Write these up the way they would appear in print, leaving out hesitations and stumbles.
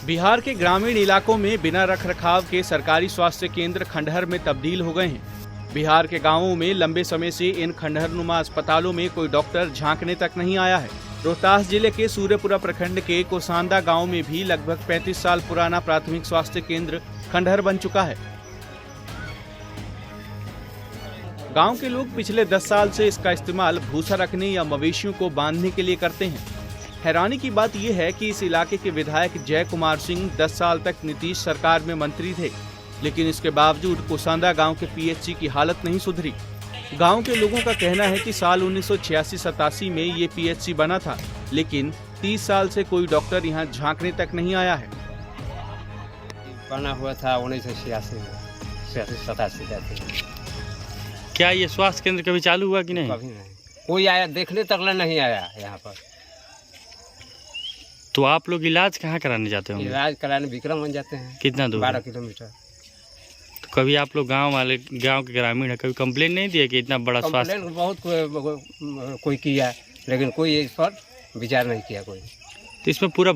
बिहार के ग्रामीण इलाकों में बिना रखरखाव के सरकारी स्वास्थ्य केंद्र खंडहर में तब्दील हो गए हैं। बिहार के गांवों में लंबे समय से इन खंडहरनुमा अस्पतालों में कोई डॉक्टर झांकने तक नहीं आया है। रोहतास जिले के सूर्यपुरा प्रखंड के कोसांदा गांव में भी लगभग 35 साल पुराना प्राथमिक स्वास्थ्य केंद्र खंडहर बन चुका है। गांव के लोग पिछले 10 साल से इसका इस्तेमाल भूसा रखने या मवेशियों को बांधने के लिए करते हैं। हैरानी की बात यह है कि इस इलाके के विधायक जय कुमार सिंह 10 साल तक नीतीश सरकार में मंत्री थे, लेकिन इसके बावजूद कोसांदा गांव के पीएचसी की हालत नहीं सुधरी। गांव के लोगों का कहना है कि साल 1986-87 में ये पीएचसी बना था, लेकिन 30 साल से कोई डॉक्टर यहाँ झांकने तक नहीं आया है। बना हुआ था 1986-87। क्या ये स्वास्थ्य केंद्र कभी चालू हुआ कि नहीं? कभी नहीं, कोई आया देखने तक नहीं आया यहाँ पर। तो आप लोग इलाज कहाँ कराने जाते होंगे? इलाज कराने विक्रमगंज जाते हैं। कितना दूर? 12 किलोमीटर। तो कभी आप लोग गांव के ग्रामीण है, कभी कंप्लेन नहीं दिया कि इतना बड़ा स्वास्थ्य? कंप्लेन बहुत कोई किया, लेकिन कोई इस पर विचार नहीं किया कोई। तो इसमें पूरा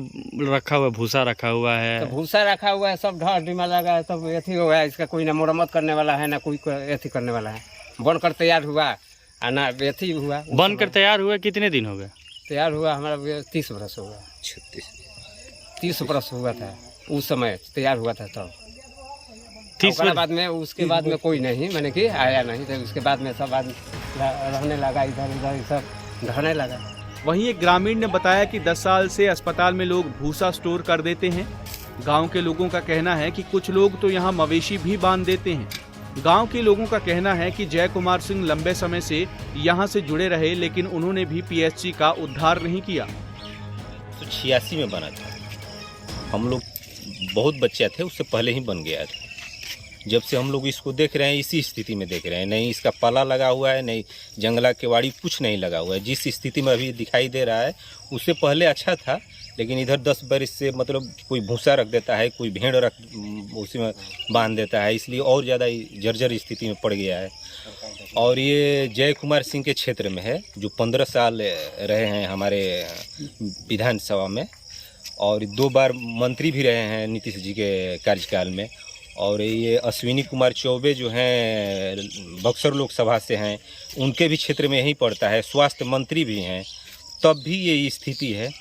रखा हुआ भूसा रखा हुआ है, तो भूसा रखा हुआ है, सब ढाल डिमा लगा है, सब एथी हो गया। इसका कोई ना मरम्मत करने वाला है, ना कोई एथी करने वाला है। बनकर तैयार हुआ और ना एथी हुआ। बनकर तैयार हुआ कितने दिन हो गए? तैयार हुआ हमारा 30 बरस हो गया। 30 बरस हुआ था उस समय तैयार हुआ था। तब 30 बाद में उसके बाद में कोई नहीं, मैंने कि आया नहीं। तो उसके बाद में सब आदमी रहने लगा, इधर उधर सब ढहने लगा। वहीं एक ग्रामीण ने बताया कि 10 साल से अस्पताल में लोग भूसा स्टोर कर देते हैं। गांव के लोगों का कहना है कि कुछ लोग तो यहां मवेशी भी बांध देते हैं। गांव के लोगों का कहना है कि जय कुमार सिंह लंबे समय से यहां से जुड़े रहे, लेकिन उन्होंने भी पीएचसी का उद्धार नहीं किया। तो 86 में बना था, हम लोग बहुत बच्चे थे, उससे पहले ही बन गया था। जब से हम लोग इसको देख रहे हैं, इसी स्थिति में देख रहे हैं। नहीं इसका पाला लगा हुआ है, नहीं जंगला केवाड़ी, कुछ नहीं लगा हुआ है। जिस स्थिति में अभी दिखाई दे रहा है उससे पहले अच्छा था, लेकिन इधर 10 बरस से मतलब कोई भूसा रख देता है, कोई भेड़ रख उसी में बांध देता है, इसलिए और ज़्यादा जर्जर स्थिति में पड़ गया है। और ये जय कुमार सिंह के क्षेत्र में है, जो 15 साल रहे हैं हमारे विधानसभा में, और 2 बार मंत्री भी रहे हैं नीतीश जी के कार्यकाल में। और ये अश्विनी कुमार चौबे जो हैं बक्सर लोकसभा से हैं, उनके भी क्षेत्र में यही पड़ता है, स्वास्थ्य मंत्री भी हैं। तब भी ये स्थिति है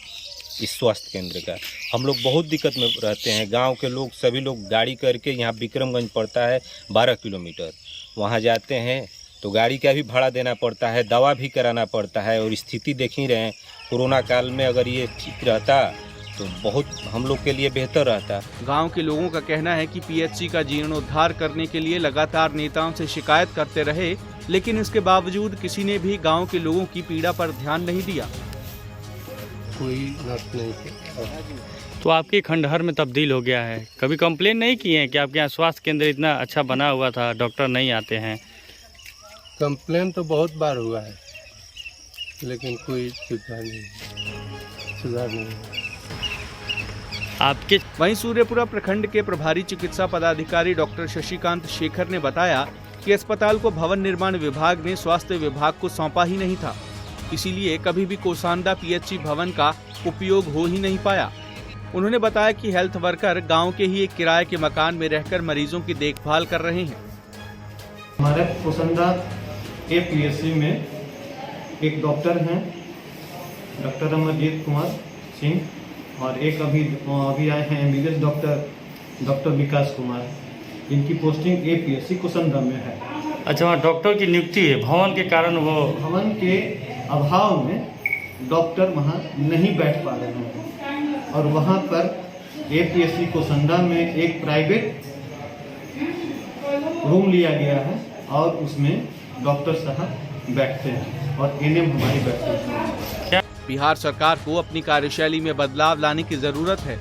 इस स्वास्थ्य केंद्र का। हम लोग बहुत दिक्कत में रहते हैं। गांव के लोग सभी लोग गाड़ी करके, यहाँ विक्रमगंज पड़ता है 12 किलोमीटर, वहाँ जाते हैं तो गाड़ी का भी भाड़ा देना पड़ता है, दवा भी कराना पड़ता है। और स्थिति देख ही रहे हैं, कोरोना काल में अगर ये ठीक रहता तो बहुत हम लोग के लिए बेहतर रहता। गांव के लोगों का कहना है कि पीएचसी का जीर्णोद्धार करने के लिए लगातार नेताओं से शिकायत करते रहे, लेकिन इसके बावजूद किसी ने भी गांव के लोगों की पीड़ा पर ध्यान नहीं दिया। कोई नर्स नहीं किया। तो आपके खंडहर में तब्दील हो गया है, कभी कंप्लेन नहीं किए हैं कि आपके यहाँ स्वास्थ्य केंद्र इतना अच्छा बना हुआ था, डॉक्टर नहीं आते हैं? कंप्लेन तो बहुत बार हुआ है, लेकिन कोई सुधार नहीं। आपके वहीं सूर्यपुरा प्रखंड के प्रभारी चिकित्सा पदाधिकारी डॉक्टर शशिकांत शेखर ने बताया कि अस्पताल को भवन निर्माण विभाग ने स्वास्थ्य विभाग को सौंपा ही नहीं था, इसीलिए कभी भी कोसांदा पीएचसी भवन का उपयोग हो ही नहीं पाया। उन्होंने बताया कि हेल्थ वर्कर गांव के ही एक किराए के मकान में रहकर मरीजों की देखभाल कर रहे हैं। हमारे कोसांदा के पीएचसी में एक डॉक्टर हैं, डॉक्टर अमरजीत कुमार सिंह, और एक अभी आए हैं एमबीबीएस डॉक्टर विकास कुमार। इनकी पोस्टिंग पीएचसी कोसांदा में है। अच्छा, वहाँ डॉक्टर की नियुक्ति है, भवन के कारण वो भवन के अभाव में डॉक्टर वहाँ नहीं बैठ पा रहे हैं, और वहाँ पर पीएचसी कोसांदा में एक प्राइवेट रूम लिया गया है, और उसमें डॉक्टर साहब बैठते हैं और एनएम हमारी बैठते हैं। बिहार सरकार को अपनी कार्यशैली में बदलाव लाने की जरूरत है।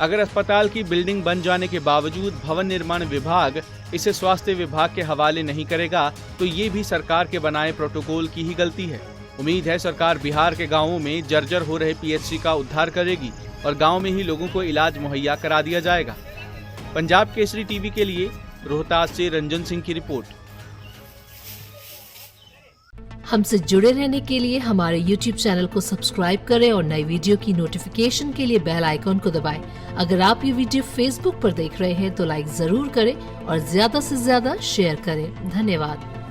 अगर अस्पताल की बिल्डिंग बन जाने के बावजूद भवन निर्माण विभाग इसे स्वास्थ्य विभाग के हवाले नहीं करेगा, तो ये भी सरकार के बनाए प्रोटोकॉल की ही गलती है। उम्मीद है सरकार बिहार के गांवों में जर्जर हो रहे पीएचसी का उद्धार करेगी और गांव में ही लोगों को इलाज मुहैया करा दिया जाएगा। पंजाब केसरी टीवी के लिए रोहतास से रंजन सिंह की रिपोर्ट। हमसे जुड़े रहने के लिए हमारे YouTube चैनल को सब्सक्राइब करें और नई वीडियो की नोटिफिकेशन के लिए बेल आइकॉन को दबाएं। अगर आप ये वीडियो Facebook पर देख रहे हैं तो लाइक जरूर करें और ज्यादा से ज्यादा शेयर करें। धन्यवाद।